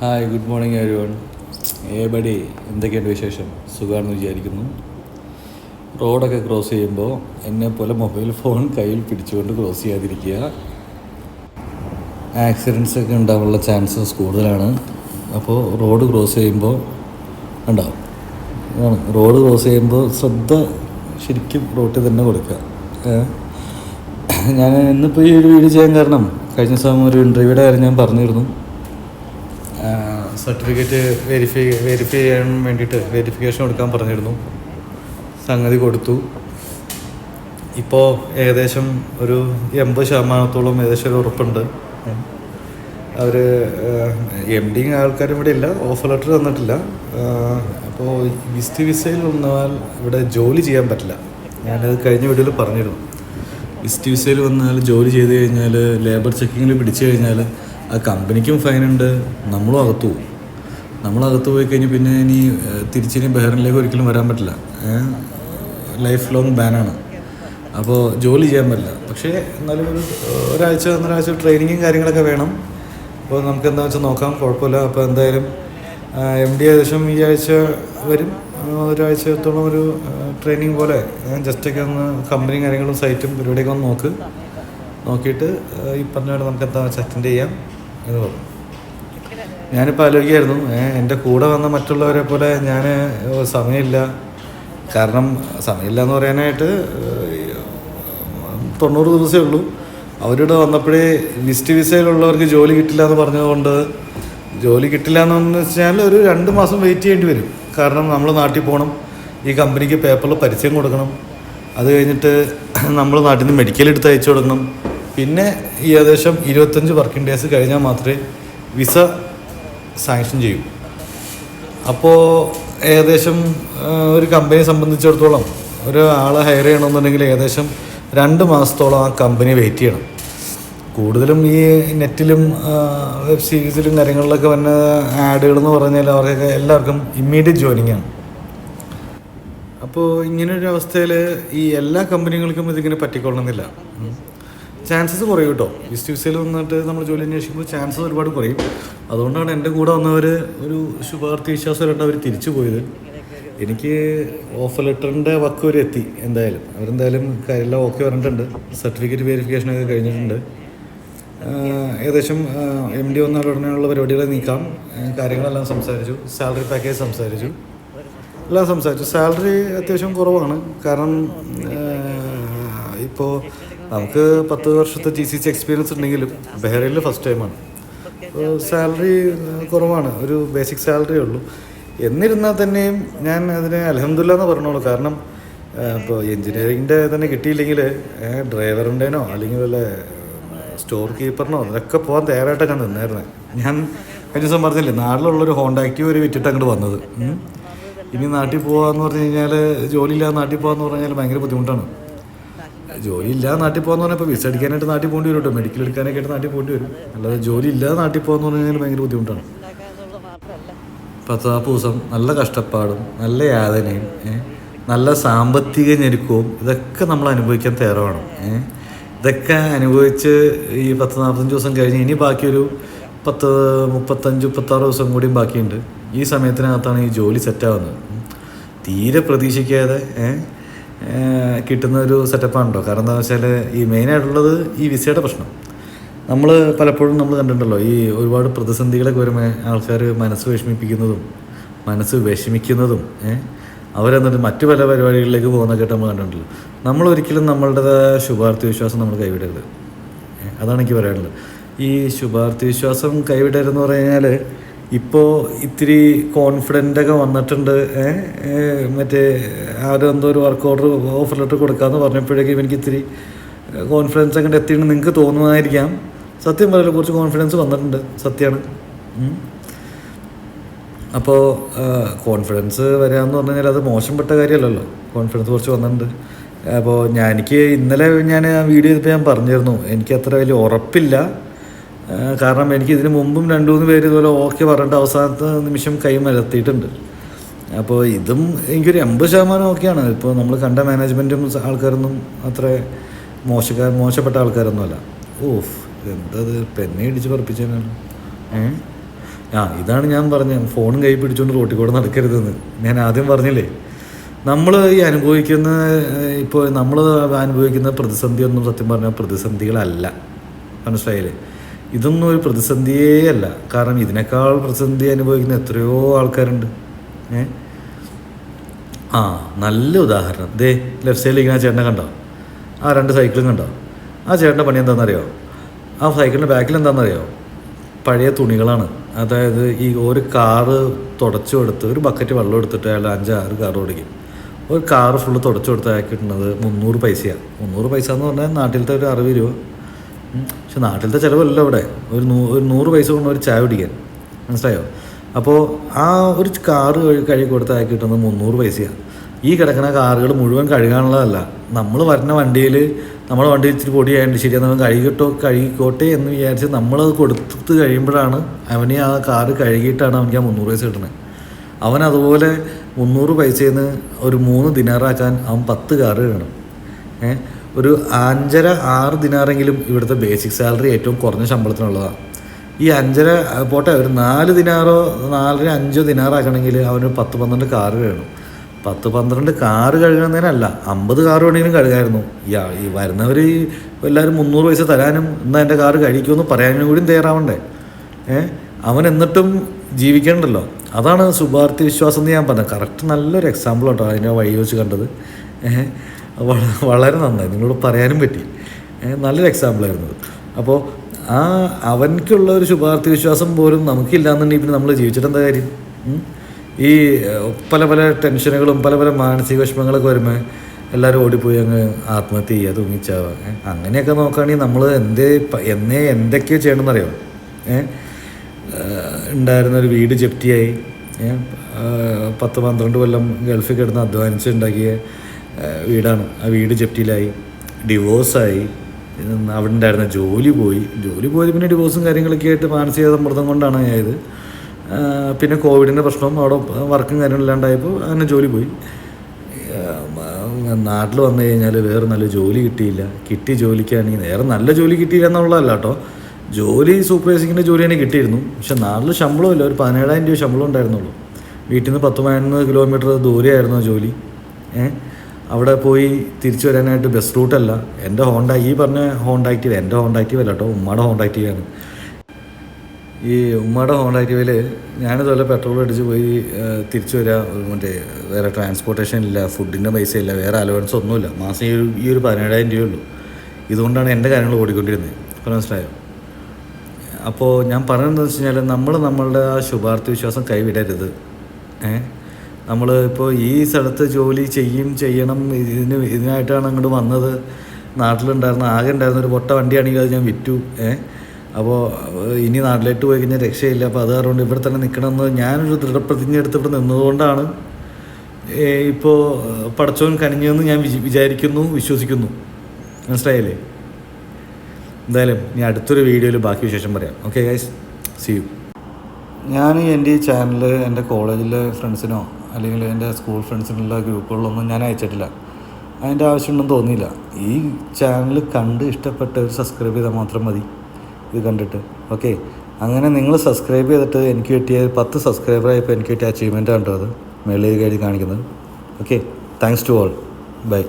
Hi, good morning everyone. ഏബടി, എന്തൊക്കെയുണ്ട് വിശേഷം? സുഖമാണെന്ന് വിചാരിക്കുന്നു. റോഡൊക്കെ ക്രോസ് ചെയ്യുമ്പോൾ എന്നെപ്പോലെ മൊബൈൽ ഫോൺ കയ്യിൽ പിടിച്ചുകൊണ്ട് ക്രോസ് ചെയ്യാതിരിക്കുക. ആക്സിഡൻസ് ഒക്കെ ഉണ്ടാവാനുള്ള ചാൻസസ് കൂടുതലാണ്. അപ്പോൾ റോഡ് ക്രോസ് ചെയ്യുമ്പോൾ ഉണ്ടാവും. റോഡ് ക്രോസ് ചെയ്യുമ്പോൾ ശ്രദ്ധ ശരിക്കും റോട്ടിൽ തന്നെ കൊടുക്കുക. ഞാൻ ഇന്നിപ്പോൾ ഈ ഒരു വീഡിയോ ചെയ്യാൻ കാരണം, കഴിഞ്ഞ സമയം ഒരു ഇൻ്റർവ്യൂയുടെ കാര്യം ഞാൻ പറഞ്ഞിരുന്നു. സർട്ടിഫിക്കറ്റ് വെരിഫൈ ചെയ്യാൻ വേണ്ടിയിട്ട് വെരിഫിക്കേഷൻ കൊടുക്കാൻ പറഞ്ഞിരുന്നു. സംഗതി കൊടുത്തു. ഇപ്പോൾ ഏകദേശം ഒരു 80% ഏകദേശം ഒരു ഉറപ്പുണ്ട്. അവർ MD ആൾക്കാരും ഇവിടെ ഇല്ല, ഓഫർ ലെറ്റർ തന്നിട്ടില്ല. അപ്പോൾ വിസയിൽ വന്നാൽ ഇവിടെ ജോലി ചെയ്യാൻ പറ്റില്ല. ഞാനത് കഴിഞ്ഞ വീഡിയോയിൽ പറഞ്ഞിരുന്നു. വിസയിൽ വന്നാൽ ജോലി ചെയ്ത് കഴിഞ്ഞാൽ ലേബർ ചെക്കിങ്ങിൽ പിടിച്ചു കഴിഞ്ഞാൽ ആ കമ്പനിക്കും ഫൈനുണ്ട്, നമ്മളും അകത്തു പോകും. നമ്മളകത്ത് പോയി കഴിഞ്ഞ് പിന്നെ ഇനി തിരിച്ചിനി ബഹ്റിനിലേക്ക് ഒരിക്കലും വരാൻ പറ്റില്ല. ലൈഫ് ലോങ് ബാനാണ്. അപ്പോൾ ജോലി ചെയ്യാൻ പറ്റില്ല. പക്ഷേ എന്നാലും ഒന്നരാഴ്ച ട്രെയിനിങ്ങും കാര്യങ്ങളൊക്കെ വേണം. അപ്പോൾ നമുക്ക് എന്താ വെച്ചാൽ നോക്കാം, കുഴപ്പമില്ല. അപ്പോൾ എന്തായാലും MD ഏകദേശം ഈ ആഴ്ച വരും. ഒരാഴ്ചത്തോളം ഒരു ട്രെയിനിങ് പോലെ ജസ്റ്റൊക്കെ ഒന്ന് കമ്പനിയും കാര്യങ്ങളും സൈറ്റും പരിപാടിയൊക്കെ ഒന്ന് നോക്കിയിട്ട് ഈ പറഞ്ഞ പോലെ നമുക്ക് എന്താ വെച്ചാൽ അറ്റൻഡ് ചെയ്യാം എന്ന് പറഞ്ഞു. ഞാനിപ്പോൾ ആലോചിക്കായിരുന്നു, എൻ്റെ കൂടെ വന്ന മറ്റുള്ളവരെ പോലെ ഞാൻ സമയമില്ല. കാരണം സമയമില്ല എന്ന് പറയാനായിട്ട് 90 ദിവസമേ ഉള്ളൂ. അവരുടെ വന്നപ്പോഴേ വിസയിലുള്ളവർക്ക് ജോലി കിട്ടില്ല എന്ന് പറഞ്ഞതുകൊണ്ട്, ജോലി കിട്ടില്ല എന്ന് വെച്ചാൽ ഒരു 2 മാസം വെയിറ്റ് ചെയ്യേണ്ടി വരും. കാരണം നമ്മൾ നാട്ടിൽ പോകണം, ഈ കമ്പനിക്ക് പേപ്പറിൽ പരസ്യം കൊടുക്കണം, അത് കഴിഞ്ഞിട്ട് നമ്മൾ നാട്ടിൽ നിന്ന് മെഡിക്കൽ എടുത്ത് അയച്ചു കൊടുക്കണം. പിന്നെ ഈ ഏകദേശം 25 വർക്കിംഗ് ഡേയ്സ് കഴിഞ്ഞാൽ മാത്രമേ വിസ സാങ്ഷൻ ചെയ്യും. അപ്പോൾ ഏകദേശം ഒരു കമ്പനിയെ സംബന്ധിച്ചിടത്തോളം ഒരു ആളെ ഹയർ ചെയ്യണമെന്നുണ്ടെങ്കിൽ ഏകദേശം 2 മാസത്തോളം ആ കമ്പനി വെയിറ്റ് ചെയ്യണം. കൂടുതലും ഈ നെറ്റിലും വെബ് സീരീസിലും കാര്യങ്ങളിലൊക്കെ വന്ന ആഡുകളെന്ന് പറഞ്ഞാൽ അവർക്കൊക്കെ എല്ലാവർക്കും ഇമ്മീഡിയറ്റ് ജോയിനിങ് ആണ്. അപ്പോൾ ഇങ്ങനൊരു അവസ്ഥയിൽ ഈ എല്ലാ കമ്പനികൾക്കും ഇതിങ്ങനെ പറ്റിക്കൊള്ളണമെന്നില്ല. ചാൻസസ് കുറയും കേട്ടോ. വിസയിൽ വന്നിട്ട് നമ്മൾ ജോലി അന്വേഷിക്കുമ്പോൾ ചാൻസസ് ഒരുപാട് കുറയും. അതുകൊണ്ടാണ് എൻ്റെ കൂടെ വന്നവർ ഒരു ശുഭാപ്തി വിശ്വാസമായിട്ട് അവർ തിരിച്ചു പോയത്. എനിക്ക് ഓഫർ ലെറ്ററിൻ്റെ വക്ക് വരെ എത്തി. എന്തായാലും അവരെന്തായാലും എല്ലാം ഓക്കെ പറഞ്ഞിട്ടുണ്ട്. സർട്ടിഫിക്കറ്റ് വെരിഫിക്കേഷനൊക്കെ കഴിഞ്ഞിട്ടുണ്ട്. ഏകദേശം MD വന്നാൽ ഉടനെയുള്ള പരിപാടികളെ നീക്കാം. കാര്യങ്ങളെല്ലാം സംസാരിച്ചു. സാലറി പാക്കേജ് സംസാരിച്ചു. എല്ലാം സംസാരിച്ചു. സാലറി അത്യാവശ്യം കുറവാണ്. കാരണം ഇപ്പോൾ നമുക്ക് 10 വർഷത്തെ GCC എക്സ്പീരിയൻസ് ഉണ്ടെങ്കിലും ബഹ്റൈനിൽ ഫസ്റ്റ് ടൈമാണ്. സാലറി കുറവാണ്, ഒരു ബേസിക് സാലറിയേ ഉള്ളൂ. എന്നിരുന്നാൽ തന്നെയും ഞാൻ അതിന് അൽഹംദുലില്ലാ എന്ന് പറഞ്ഞോളൂ. കാരണം ഇപ്പോൾ എൻജിനീയറിങ്ങിൻ്റെ തന്നെ കിട്ടിയില്ലെങ്കിൽ ഡ്രൈവറിൻ്റെനോ അല്ലെങ്കിൽ വല്ല സ്റ്റോർ കീപ്പറിനോ അതൊക്കെ പോകാൻ തയ്യാറായിട്ടാണ് ഞാൻ നിന്നായിരുന്നത്. ഞാൻ കഴിഞ്ഞ ദിവസം പറഞ്ഞില്ലേ, നാട്ടിലുള്ളൊരു ഹോണ്ട ആക്റ്റീവ് വരെ വിറ്റിട്ട് അങ്ങോട്ട് വന്നത്. ഇനി നാട്ടിൽ പോകാമെന്ന് പറഞ്ഞു കഴിഞ്ഞാൽ, ജോലിയില്ലാതെ നാട്ടിൽ പോകാമെന്ന് പറഞ്ഞാൽ ഭയങ്കര ബുദ്ധിമുട്ടാണ്. ജോലി ഇല്ലാതെ നാട്ടിൽ പോകാന്ന് പറഞ്ഞാൽ ഇപ്പോൾ വിസ അടിക്കാനായിട്ട് നാട്ടിൽ പോകേണ്ടി വരും കേട്ടോ, മെഡിക്കൽ എടുക്കാനൊക്കെ ആയിട്ട് നാട്ടിൽ പോകേണ്ടി വരും. അല്ലാതെ ജോലി ഇല്ലാതെ നാട്ടിൽ പോകാന്ന് പറഞ്ഞു കഴിഞ്ഞാൽ ഭയങ്കര ബുദ്ധിമുട്ടാണ്. 10 ദിവസം നല്ല കഷ്ടപ്പാടും നല്ല യാതനയും നല്ല സാമ്പത്തിക ഞെരുക്കവും ഇതൊക്കെ നമ്മൾ അനുഭവിക്കാൻ തയ്യാറാവണം. ഇതൊക്കെ അനുഭവിച്ച് ഈ 10-45 ദിവസം കഴിഞ്ഞ് ഇനി ബാക്കിയൊരു 35-36 ദിവസം കൂടിയും ബാക്കിയുണ്ട്. ഈ സമയത്തിനകത്താണ് ഈ ജോലി സെറ്റാവുന്നത്. തീരെ പ്രതീക്ഷിക്കാതെ കിട്ടുന്ന ഒരു സെറ്റപ്പാണല്ലോ. കാരണം എന്താണെന്ന് വെച്ചാൽ ഈ മെയിനായിട്ടുള്ളത് ഈ വിസയുടെ പ്രശ്നം. നമ്മൾ പലപ്പോഴും നമ്മൾ കണ്ടിട്ടുണ്ടല്ലോ, ഈ ഒരുപാട് പ്രതിസന്ധികളൊക്കെ വരുമ്പോൾ ആൾക്കാർ മനസ്സ് വിഷമിക്കുന്നതും അവരെന്നിട്ട് മറ്റു പല പരിപാടികളിലേക്ക് പോകുന്നതൊക്കെ നമ്മൾ കണ്ടിട്ടുണ്ടല്ലോ. നമ്മളൊരിക്കലും നമ്മളുടേതായ ശുഭാപ്തി വിശ്വാസം നമ്മൾ കൈവിടരുത്. അതാണ് എനിക്ക് പറയാനുള്ളത്. ഈ ശുഭാപ്തി വിശ്വാസം കൈവിടരുതെന്ന് പറഞ്ഞു കഴിഞ്ഞാൽ, ഇപ്പോൾ ഇത്തിരി കോൺഫിഡൻ്റൊക്കെ വന്നിട്ടുണ്ട്. മറ്റേ ആരെന്തോ ഒരു വർക്ക് ഓഫർ ലെറ്റർ കൊടുക്കാമെന്ന് പറഞ്ഞപ്പോഴേക്കും എനിക്ക് ഇത്തിരി കോൺഫിഡൻസ് അങ്ങോട്ട് എത്തിയെന്ന് നിങ്ങൾക്ക് തോന്നുമായിരിക്കാം. സത്യം പറയല്ലോ, കുറച്ച് കോൺഫിഡൻസ് വന്നിട്ടുണ്ട്, സത്യമാണ്. അപ്പോൾ കോൺഫിഡൻസ് വരികയെന്ന് പറഞ്ഞു കഴിഞ്ഞാൽ അത് മോശപ്പെട്ട കാര്യമല്ലല്ലോ. കോൺഫിഡൻസ് കുറച്ച് വന്നിട്ടുണ്ട്. അപ്പോൾ എനിക്ക് ഇന്നലെ ഞാൻ ആ വീഡിയോ ചെയ്തപ്പോൾ ഞാൻ പറഞ്ഞിരുന്നു, എനിക്ക് അത്ര വലിയ ഉറപ്പില്ല. കാരണം എനിക്ക് ഇതിന് മുമ്പും 2-3 പേര് ഇതുപോലെ ഓക്കെ പറഞ്ഞിട്ട് അവസാനത്തെ നിമിഷം കൈ മലർത്തിയിട്ടുണ്ട്. അപ്പോൾ ഇതും എനിക്കൊരു 80% ഓക്കെയാണ്. ഇപ്പോൾ നമ്മൾ കണ്ട മാനേജ്മെൻറ്റും ആൾക്കാരൊന്നും അത്ര മോശപ്പെട്ട ആൾക്കാരൊന്നുമല്ല. ഓഫ്, എന്തത് പെന്നെ ഇടിച്ച് പറപ്പിച്ചതിനാണ്. ഇതാണ് ഞാൻ പറഞ്ഞത്, ഫോണും കൈ പിടിച്ചുകൊണ്ട് റോട്ടിൽ കൂടെ നടക്കരുതെന്ന് ഞാൻ ആദ്യം പറഞ്ഞില്ലേ. നമ്മൾ ഈ അനുഭവിക്കുന്ന ഇപ്പോൾ നമ്മൾ അനുഭവിക്കുന്ന പ്രതിസന്ധിയൊന്നും സത്യം പറഞ്ഞാൽ പ്രതിസന്ധികളല്ല, മനസ്സിലായില്ലേ? ഇതൊന്നും ഒരു പ്രതിസന്ധിയേ അല്ല. കാരണം ഇതിനേക്കാൾ പ്രതിസന്ധി അനുഭവിക്കുന്ന എത്രയോ ആൾക്കാരുണ്ട്. നല്ല ഉദാഹരണം ദേ ലെഫ്റ്റ് സൈഡിൽ ഇങ്ങനെ ചേട്ടനെ കണ്ടോ? ആ 2 സൈക്കിളും കണ്ടോ? ആ ചേട്ടൻ്റെ പണി എന്താണെന്നറിയോ? ആ സൈക്കിളിൻ്റെ ബാക്കിൽ എന്താണെന്നറിയോ? പഴയ തുണികളാണ്. അതായത് ഈ ഒരു കാറ് തുടച്ചു കൊടുത്ത് ഒരു ബക്കറ്റ് വെള്ളം എടുത്തിട്ട് അയാൾ 5-6 കാർ ഓടിക്കും. ഒരു കാറ് ഫുള്ള് തുടച്ചു കൊടുത്ത് അയാൾക്കിട്ടുന്നത് 300 പൈസയാണ്. 300 പൈസ എന്ന് പറഞ്ഞാൽ നാട്ടിലത്തെ ഒരു 60 രൂപ. പക്ഷെ നാട്ടിലത്തെ ചിലവല്ല ഇവിടെ. ഒരു 100 പൈസ കൊണ്ട് ഒരു ചായ കുടിക്കാൻ, മനസ്സിലായോ? അപ്പോൾ ആ ഒരു കാറ് കഴുകി കൊടുത്ത് അയാൾക്ക് കിട്ടുന്നത് 300 പൈസയാണ്. ഈ കിടക്കുന്ന കാറുകൾ മുഴുവൻ കഴുകാനുള്ളതല്ല. നമ്മൾ വരുന്ന വണ്ടിയിൽ നമ്മുടെ വണ്ടി ഇച്ചിരി പൊടിയായിട്ട് ശരിയാണെന്ന് കഴുകിക്കോട്ടെ എന്ന് വിചാരിച്ച് നമ്മളത് കൊടുത്ത് കഴിയുമ്പോഴാണ് അവന് ആ കാറ് കഴുകിയിട്ടാണ് അവനിക്ക് ആ 300 പൈസ കിട്ടുന്നത്. അവൻ അതുപോലെ 300 പൈസയിൽ നിന്ന് ഒരു 3 ദിനാറാക്കാൻ അവൻ 10 കാറ് വേണം. ഒരു 5.5-6 ദിനാറെങ്കിലും ഇവിടുത്തെ ബേസിക് സാലറി ഏറ്റവും കുറഞ്ഞ ശമ്പളത്തിനുള്ളതാണ്. ഈ 5.5 പോട്ടെ ഒരു 4 ദിനാറോ 4-5 ദിനാറാക്കണമെങ്കിൽ അവന് 10-12 കാറ് വേണം. 10-12 കാറ് കഴുകുന്നതിനല്ല, 50 കാറ് വേണമെങ്കിലും കഴുകായിരുന്നു. ഈ വരുന്നവർ എല്ലാവരും 300 പൈസ തരാനും എന്നാൽ എൻ്റെ കാറ് കഴിക്കുമെന്ന് പറയാനും കൂടി തയ്യാറാവണ്ടേ? അവൻ എന്നിട്ടും ജീവിക്കണ്ടല്ലോ. അതാണ് ശുഭാപ്തി വിശ്വാസം എന്ന് ഞാൻ പറഞ്ഞത്. കറക്റ്റ് നല്ലൊരു എക്സാമ്പിൾ കേട്ടോ അതിനെ വഴി വെച്ച് കണ്ടത്. വളരെ നന്നായി, നിങ്ങളോട് പറയാനും പറ്റി. നല്ലൊരു എക്സാമ്പിളായിരുന്നത്. അപ്പോൾ അവൻക്കുള്ള ഒരു ശുഭാപ്തി വിശ്വാസം പോലും നമുക്കില്ലാന്നുണ്ടെങ്കിൽ പിന്നെ നമ്മൾ ജീവിച്ചിട്ട് എന്താ കാര്യം? ഈ പല പല ടെൻഷനുകളും പല പല മാനസിക വിഷമങ്ങളൊക്കെ വരുമ്പോൾ എല്ലാവരും ഓടിപ്പോയി അങ്ങ് ആത്മഹത്യ ചെയ്യുക, തൂങ്ങിച്ചാവുക. അങ്ങനെയൊക്കെ നോക്കുകയാണെങ്കിൽ നമ്മൾ എന്തൊക്കെയോ ചെയ്യണമെന്നറിയാം. ഉണ്ടായിരുന്നൊരു വീട് ജപ്തിയായി, 10-12 കൊല്ലം ഗൾഫിൽ കിടന്ന് അധ്വാനിച്ച് ഉണ്ടാക്കിയ വീടാണ്. ആ വീട് ജപ്തിയിലായി, ഡിവോഴ്സായി, അവിടെ ഉണ്ടായിരുന്ന ജോലി പോയി പിന്നെ ഡിവോഴ്സും കാര്യങ്ങളൊക്കെ ആയിട്ട് മാനസിക സമ്മർദ്ദം കൊണ്ടാണ് ആയത്. പിന്നെ കോവിഡിൻ്റെ പ്രശ്നം, അവിടെ വർക്കും കാര്യങ്ങളില്ലാണ്ടായപ്പോൾ അങ്ങനെ ജോലി പോയി. നാട്ടിൽ വന്നു കഴിഞ്ഞാൽ വേറെ നല്ല ജോലി കിട്ടിയില്ല. കിട്ടിയ ജോലിക്കാണെങ്കിൽ വേറെ നല്ല ജോലി കിട്ടിയില്ല എന്നുള്ളതല്ല കേട്ടോ, ജോലി സൂപ്പർവൈസിങ്ങിൻ്റെ ജോലി തന്നെ കിട്ടിയിരുന്നു. പക്ഷെ നാട്ടിൽ ശമ്പളമില്ല, ഒരു 17,000 രൂപ ശമ്പളം ഉണ്ടായിരുന്നുള്ളൂ. വീട്ടിൽ നിന്ന് 10-13 കിലോമീറ്റർ ദൂരെയായിരുന്നു ജോലി. അവിടെ പോയി തിരിച്ചു വരാനായിട്ട് ബസ് റൂട്ടല്ല. എൻ്റെ ഈ പറഞ്ഞ ഹോണ്ട ആക്റ്റീവ, എൻ്റെ ഹോണ്ട ആക്റ്റീവ അല്ല കേട്ടോ, ഉമ്മയുടെ ഹോണ്ട ആക്റ്റീവയാണ്. ഈ ഉമ്മയുടെ ഹോണ്ട ആക്റ്റീവയിൽ ഞാനിതുപോലെ പെട്രോൾ അടിച്ച് പോയി തിരിച്ചു വരാം. മറ്റേ വേറെ ട്രാൻസ്പോർട്ടേഷൻ ഇല്ല, ഫുഡിൻ്റെ പൈസ ഇല്ല, വേറെ അലവൻസ് ഒന്നുമില്ല. മാസം ഈ ഒരു 17,000 രൂപയുള്ളൂ. ഇതുകൊണ്ടാണ് എൻ്റെ കാര്യങ്ങൾ ഓടിക്കൊണ്ടിരുന്നത്. അപ്പോൾ മനസ്സിലായോ? അപ്പോൾ ഞാൻ പറയുന്നത് വെച്ച് കഴിഞ്ഞാൽ നമ്മളുടെ ആ ശുഭാപ്തി വിശ്വാസം കൈവിടരുത്. നമ്മൾ ഇപ്പോൾ ഈ സ്ഥലത്ത് ജോലി ചെയ്യണം ഇതിനായിട്ടാണ് അങ്ങോട്ട് വന്നത്. നാട്ടിലുണ്ടായിരുന്ന ആകെ ഉണ്ടായിരുന്ന ഒരു പൊട്ട വണ്ടിയാണെങ്കിൽ അത് ഞാൻ വിറ്റു. അപ്പോൾ ഇനി നാട്ടിലേക്ക് പോയി കഴിഞ്ഞാൽ രക്ഷയില്ല. അപ്പോൾ അത് കാരണം ഇവിടെ തന്നെ നിൽക്കണമെന്ന് ഞാനൊരു ദൃഢപ്രതിജ്ഞ എടുത്ത് ഇവിടെ നിന്നതുകൊണ്ടാണ് ഇപ്പോൾ പടച്ചോൻ കനിഞ്ഞെന്ന് ഞാൻ വിചാരിക്കുന്നു, വിശ്വസിക്കുന്നു. മനസ്സിലായില്ലേ? എന്തായാലും ഇനി അടുത്തൊരു വീഡിയോയിൽ ബാക്കി വിശേഷം പറയാം. Okay guys, see you. ഞാൻ എൻ്റെ ഈ ചാനൽ എൻ്റെ കോളേജിലെ ഫ്രണ്ട്സിനോ അല്ലെങ്കിൽ എൻ്റെ സ്കൂൾ ഫ്രണ്ട്സിനുള്ള ഗ്രൂപ്പുകളിലൊന്നും ഞാൻ അയച്ചിട്ടില്ല. അതിൻ്റെ ആവശ്യമുണ്ടെന്ന് തോന്നിയില്ല. ഈ ചാനൽ കണ്ട് ഇഷ്ടപ്പെട്ടവർ സബ്സ്ക്രൈബ് ചെയ്താൽ മാത്രം മതി. ഇത് കണ്ടിട്ട് ഓക്കെ. അങ്ങനെ നിങ്ങൾ സബ്സ്ക്രൈബ് ചെയ്തിട്ട് എനിക്ക് കിട്ടിയ 10 സബ്സ്ക്രൈബറായപ്പോൾ എനിക്ക് കിട്ടിയ അച്ചീവ്മെൻ്റ് ആണ് അത് മേളിൽ കയറി കാണിക്കുന്നത്. Okay, thanks to all. By.